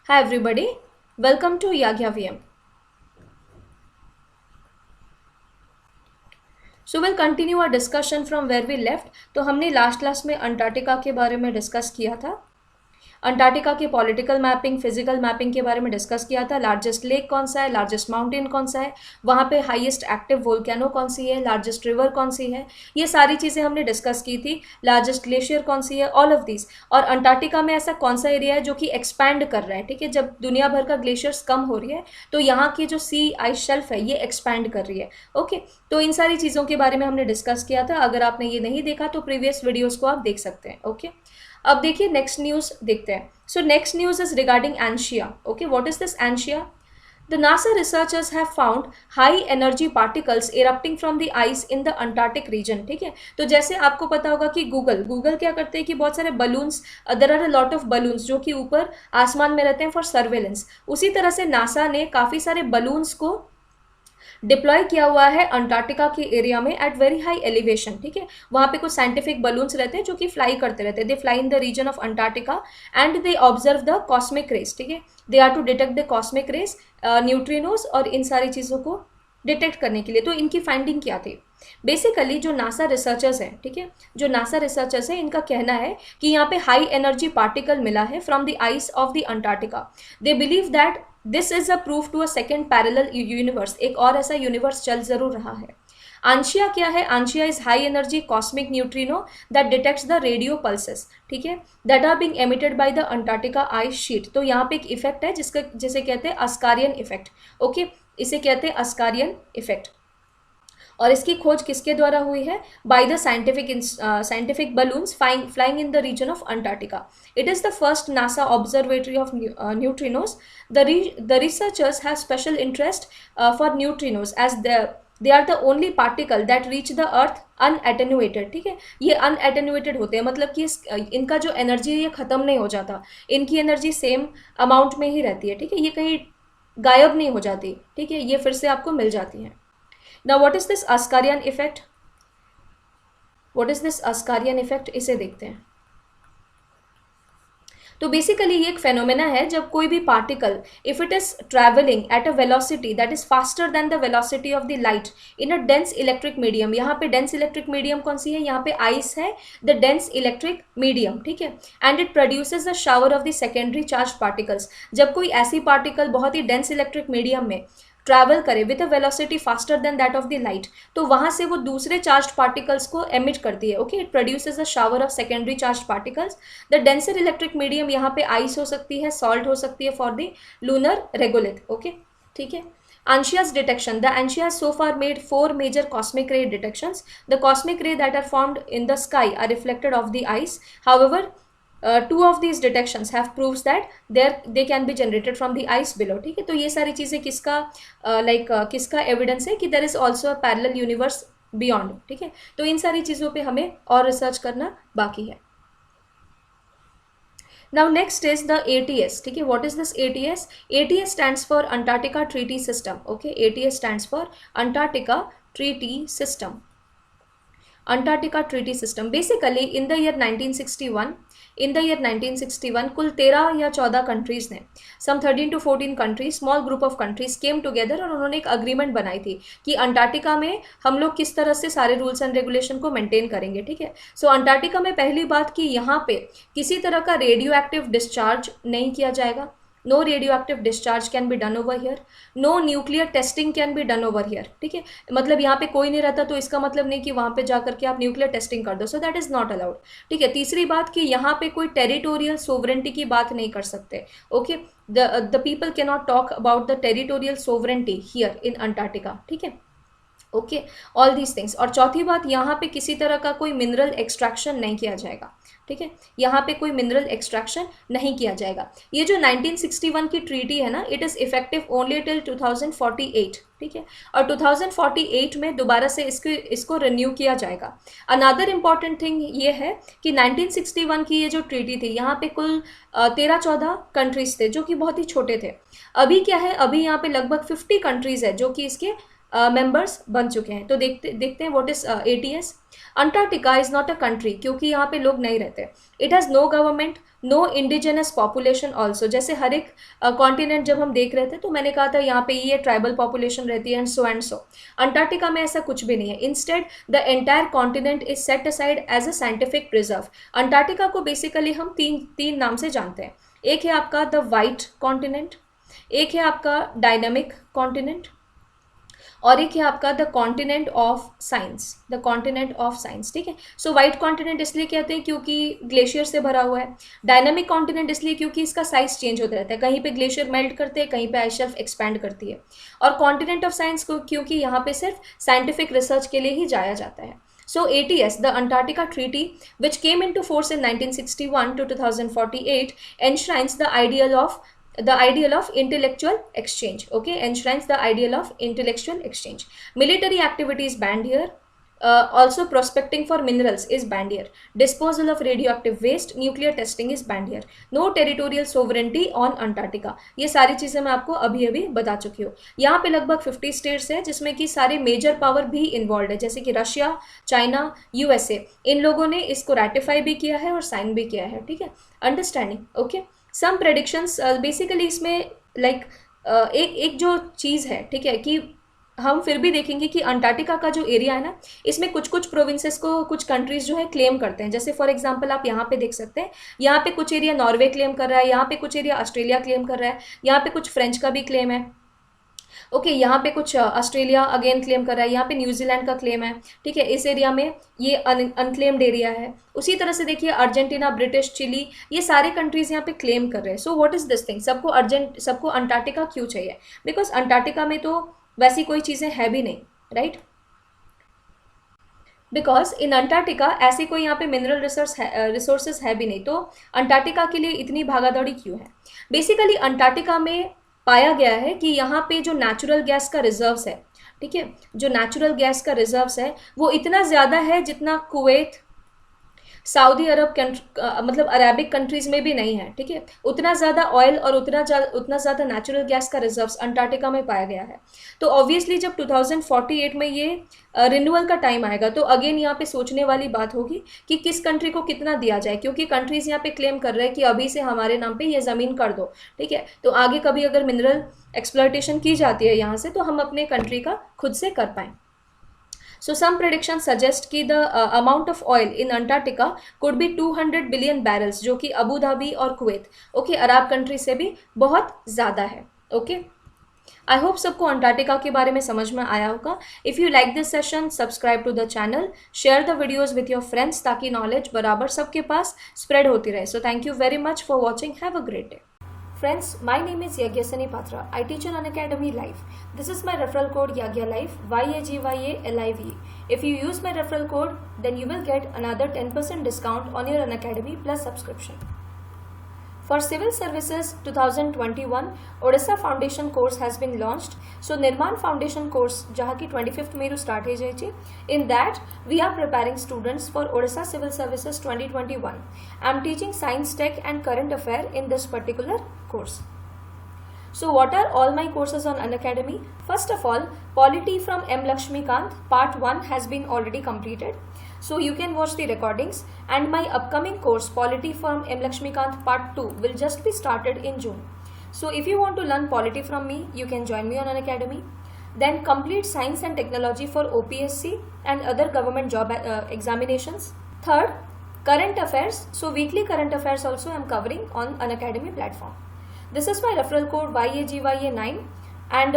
Hi everybody, welcome to Yagya VM. So we'll continue our discussion from where we left. तो हमने last class में Antarctica के बारे में डिस्कस किया था। अंटार्कटिका के पॉलिटिकल मैपिंग, फिजिकल मैपिंग के बारे में डिस्कस किया था। लार्जेस्ट लेक कौन सा है, लार्जेस्ट माउंटेन कौन सा है, वहाँ पे हाईएस्ट एक्टिव वोल्केनो कौन सी है, लार्जेस्ट रिवर कौन सी है, ये सारी चीज़ें हमने डिस्कस की थी। लार्जेस्ट ग्लेशियर कौन सी है, ऑल ऑफ दीज। और अंटार्कटिका में ऐसा कौन सा एरिया है जो कि एक्सपैंड कर रहा है, ठीक है। जब दुनिया भर का ग्लेशियर्स कम हो रही है तो यहाँ की जो सी आइस शेल्फ है ये एक्सपैंड कर रही है। ओके, तो इन सारी चीज़ों के बारे में हमने डिस्कस किया था। अगर आपने ये नहीं देखा तो प्रीवियस वीडियोज़ को आप देख सकते हैं। ओके, अब देखिए नेक्स्ट न्यूज़ देखते हैं। So next news is regarding ANSHIA. Okay, what is this ANSHIA? The NASA researchers have found high energy particles erupting from the ice in the Antarctic region. ठीक है, तो जैसे आपको पता होगा कि गूगल क्या करते हैं कि बहुत सारे balloons, there are a lot of balloons जो कि ऊपर आसमान में रहते हैं फॉर सर्वेलेंस। उसी तरह से नासा ने काफ़ी सारे बलून्स को डिप्लॉय किया हुआ है अंटार्कटिका के एरिया में एट वेरी हाई एलिवेशन। ठीक है, वहाँ पे कुछ साइंटिफिक बलून्स रहते हैं जो कि फ्लाई करते रहते हैं। They fly in the region of Antarctica and they observe the cosmic rays. ठीक है, they are to detect the cosmic rays, neutrinos और इन सारी चीज़ों को डिटेक्ट करने के लिए। तो इनकी फाइंडिंग क्या थी? बेसिकली जो नासा रिसर्चर्स हैं, ठीक है, जो नासा रिसर्चर्स हैं इनका कहना है कि यहाँ पे हाई एनर्जी पार्टिकल मिला है from the ice of the Antarctica. They believe that this is a proof to a second parallel universe. एक और ऐसा यूनिवर्स चल जरूर रहा है। आंशिया क्या है? आंशिया is high energy cosmic neutrino that detects the radio pulses, ठीक है, that are being emitted by the Antarctica ice sheet. तो यहाँ पे एक इफेक्ट है जिसका जिसे कहते हैं अस्कारियन इफेक्ट। ओके, इसे कहते हैं अस्कारियन इफेक्ट। और इसकी खोज किसके द्वारा हुई है? By the scientific balloons flying in the region of Antarctica. It is the first NASA observatory of neutrinos. The researchers have special interest for neutrinos as they are the only particle that reach the earth unattenuated. ठीक है, ये अनएटेन्यूएटेड होते हैं, मतलब कि इनका जो energy है ये खत्म नहीं हो जाता, इनकी एनर्जी सेम अमाउंट में ही रहती है। ठीक है, ये कहीं गायब नहीं हो जाती। ठीक है, ये फिर से आपको मिल जाती है। Now what is this Ascarian effect? What is this Ascarian effect? इसे देखते हैं। तो बेसिकली ये एक फेनोमेना है जब कोई भी particle if it is travelling at a velocity that is faster than the velocity of the light in a dense electric medium. यहाँ पे डेंस इलेक्ट्रिक मीडियम कौन सी है? यहाँ पे आइस है, द डेंस इलेक्ट्रिक मीडियम। ठीक है, and it produces the shower of the secondary charge particles. जब कोई ऐसी पार्टिकल बहुत ही डेंस इलेक्ट्रिक मीडियम में ट्रैवल करे with a velocity faster than that of the light, तो वहां से वो दूसरे चार्ज पार्टिकल्स को एमिट करती है। Okay, it produces a shower of secondary charge particles. The denser electric medium यहाँ पे आइस हो सकती है, सॉल्ट हो सकती है for the lunar regolith. Okay, ठीक है। Anshia's detection. The Anshia has so far made 4 major cosmic ray detections. The cosmic ray that are formed in the sky are reflected off the ice. However, two of these detections have proves that they can be generated from the ice below। ठीक है, तो ये सारी चीज़ें किसका किसका evidence है कि there is also a parallel universe beyond. ठीक है, तो इन सारी चीज़ों पे हमें और रिसर्च करना बाकी है। Now next is the ATS. ठीक है, what is this ATS? ATS stands for Antarctica Treaty System. Okay, ATS stands for Antarctica Treaty System. Antarctica treaty system. Basically in the year 1961 कुल 13 या 14 कंट्रीज ने, सम 13 to 14 countries, small group of countries came together और उन्होंने एक agreement बनाई थी कि Antarctica में हम लोग किस तरह से सारे रूल्स एंड रेगुलेशन को मेंटेन करेंगे। ठीक है, सो अंटार्कटिका में पहली बात कि यहाँ पे किसी तरह का रेडियो एक्टिव डिस्चार्ज नहीं किया जाएगा। No radioactive discharge can be done over here, no nuclear testing can be done over here. ठीक है, मतलब यहाँ पे कोई नहीं रहता तो इसका मतलब नहीं कि वहाँ पे जाकर के आप न्यूक्लियर टेस्टिंग कर दो, so that is not allowed. ठीक है, तीसरी बात कि यहाँ पे कोई टेरिटोरियल सोवरेंटी की बात नहीं कर सकते। Okay, the people can not talk about the territorial sovereignty here in Antarctica. ठीक है, ओके, ऑल दीज थिंग्स। और चौथी बात, यहाँ पे किसी तरह का कोई मिनरल एक्सट्रैक्शन नहीं किया जाएगा। ठीक है, यहाँ पे कोई मिनरल एक्सट्रैक्शन नहीं किया जाएगा। ये जो 1961 की ट्रीटी है ना, it is effective only till 2048। ठीक है, और 2048 में दोबारा से इसको रिन्यू किया जाएगा। अनदर इम्पॉर्टेंट थिंग ये है कि 1961 की ये जो ट्रीटी थी, यहाँ पे कुल 13-14 कंट्रीज थे जो कि बहुत ही छोटे थे। अभी क्या है, अभी यहाँ पे लगभग 50 कंट्रीज है जो कि इसके मेंबर्स बन चुके हैं। तो देखते देखते हैं what is ATS. Antarctica is not a country, क्योंकि यहाँ पे लोग नहीं रहते। It has no government, no indigenous population also. जैसे हर एक कॉन्टिनेंट जब हम देख रहे थे तो मैंने कहा था यहाँ पे ये ट्राइबल पॉपुलेशन रहती है and so and so. Antarctica में ऐसा कुछ भी नहीं है। Instead the entire continent is set aside as a scientific preserve. Antarctica को बेसिकली हम तीन नाम से जानते हैं। एक है आपका द वाइट कॉन्टिनेंट, एक है आपका डायनामिक कॉन्टिनेंट, और एक है आपका the continent of science, the continent of science. ठीक है। सो वाइट कॉन्टिनेंट इसलिए कहते हैं क्योंकि ग्लेशियर से भरा हुआ है। डायनामिक कॉन्टिनेंट इसलिए क्योंकि इसका साइज चेंज होता रहता है, कहीं पे ग्लेशियर मेल्ट करते हैं, कहीं पे आइस शेल्फ एक्सपैंड करती है। और कॉन्टिनेंट ऑफ साइंस को क्योंकि यहाँ पे सिर्फ साइंटिफिक रिसर्च के लिए ही जाया जाता है। So ATS, the Antarctica Treaty, which came into force in 1961 to 2048, enshrines the ideal of intellectual exchange. Okay, enshrines the ideal of intellectual exchange. Military activities banned here. Also prospecting for minerals is banned here. Disposal of radioactive waste, nuclear testing is banned here. No territorial sovereignty on Antarctica. ये सारी चीज़ें मैं आपको अभी अभी बता चुकी हूँ। यहाँ पे लगभग 50 स्टेट्स हैं जिसमें कि सारे मेजर पावर भी इन्वॉल्व है, जैसे कि रशिया, चाइना, यूएसए। इन लोगों ने इसको रेटिफाई भी किया है और साइन भी किया है। ठीक है, अंडरस्टैंडिंग। ओके, सम प्रेडिक्शंस बेसिकली इसमें लाइक एक जो चीज़ है, ठीक है, कि हम फिर भी देखेंगे कि अंटार्कटिका का जो एरिया है ना, इसमें कुछ कुछ प्रोविंसेस को कुछ कंट्रीज जो है क्लेम करते हैं। जैसे फॉर एग्जांपल आप यहाँ पे देख सकते हैं, यहाँ पे कुछ एरिया नॉर्वे क्लेम कर रहा है, यहाँ पे कुछ एरिया ऑस्ट्रेलिया क्लेम कर रहा है, यहाँ पे कुछ फ्रेंच का भी क्लेम है। ओके, यहाँ पे कुछ ऑस्ट्रेलिया अगेन क्लेम कर रहा है, यहाँ पे न्यूजीलैंड का क्लेम है। ठीक है, इस एरिया में ये अनक्लेम्ड एरिया है। उसी तरह से देखिए अर्जेंटीना, ब्रिटिश, चिली, ये सारे कंट्रीज यहाँ पे क्लेम कर रहे हैं। So what is this thing, सबको अंटार्कटिका क्यों चाहिए? बिकॉज अंटार्कटिका में तो वैसी कोई चीज़ें है भी नहीं, राइट? बिकॉज इन अंटार्कटिका ऐसी कोई यहाँ पे मिनरल रिसोर्सेज है भी नहीं, तो अंटार्कटिका के लिए इतनी भागादौड़ी क्यों है? बेसिकली अंटार्कटिका में पाया गया है कि यहाँ पे जो नेचुरल गैस का रिजर्व्स है, ठीक है, जो नेचुरल गैस का रिजर्व्स है वो इतना ज़्यादा है जितना कुवैत, सऊदी अरब मतलब अरेबिक कंट्रीज में भी नहीं है। ठीक है, उतना ज़्यादा ऑयल और उतना ज़्यादा नेचुरल गैस का रिजर्व्स अंटार्कटिका में पाया गया है। तो ऑब्वियसली जब 2048 में ये रिन्यूअल का टाइम आएगा तो अगेन यहाँ पे सोचने वाली बात होगी कि किस कंट्री को कितना दिया जाए, क्योंकि कंट्रीज यहाँ पे क्लेम कर रहे हैं कि अभी से हमारे नाम पे ये ज़मीन कर दो। ठीक है, तो आगे कभी अगर मिनरल एक्सप्लॉयटेशन की जाती है यहाँ से तो हम अपने कंट्री का खुद से कर पाएँ। So some predictions suggest कि the amount of oil in Antarctica could be 200 billion barrels, जो कि अबू धाबी और कुवैत, ओके, अरब कंट्री से भी बहुत ज़्यादा है। ओके, आई होप सबको अंटार्कटिका के बारे में समझ में आया होगा। If you like this session, subscribe to the channel, share the videos with your friends, ताकि नॉलेज बराबर सबके पास स्प्रेड होती रहे। So thank you very much for watching, have a great day. Friends, my name is Yagyasani Patra. I teach on Unacademy Live. This is my referral code YAGYALIVE, YAGYALIVE. If you use my referral code, then you will get another 10% discount on your Unacademy Plus subscription. For Civil Services 2021, Odisha Foundation course has been launched. So Nirman Foundation course, जहाँ की 25th में start है जाइए। In that, we are preparing students for Odisha Civil Services 2021. I am teaching science, tech and current affair in this particular course. So what are all my courses on Unacademy? First of all, Polity from M. Lakshmikant part 1 has been already completed. So you can watch the recordings, and my upcoming course Polity from M. Lakshmikant part 2 will just be started in June. So if you want to learn polity from me, you can join me on Unacademy. Then complete science and technology for OPSC and other government job examinations. Third, current affairs. So weekly current affairs also I am covering on Unacademy platform. This is my referral code YAGYA9, and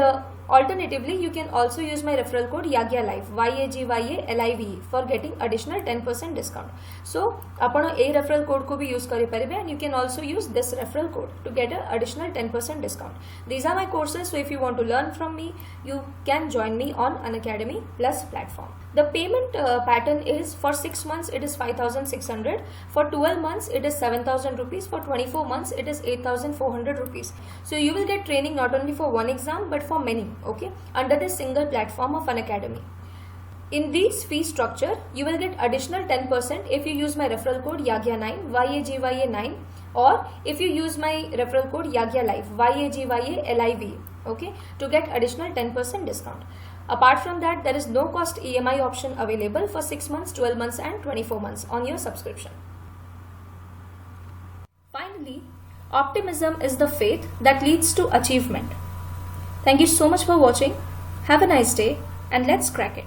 alternatively you can also use my referral code YAGYALIVE, YAGYALIVE, for getting additional 10% discount. So आपण ए referral code को भी use करे परिबे, and you can also use this referral code to get an additional 10% discount. These are my courses, so if you want to learn from me, you can join me on Unacademy Plus platform. The payment pattern is for 6 months it is 5,600, for 12 months it is 7,000 rupees, for 24 months it is 8,400 rupees. So you will get training not only for one exam but for many, okay, under this single platform of Unacademy. In this fee structure, you will get additional 10% if you use my referral code YAGYA9, YAGYA9, or if you use my referral code YAGYALIVE, YAGYALIVE, okay, to get additional 10% discount. Apart from that, there is no cost EMI option available for 6 months, 12 months and 24 months on your subscription. Finally, optimism is the faith that leads to achievement. Thank you so much for watching. Have a nice day and let's crack it.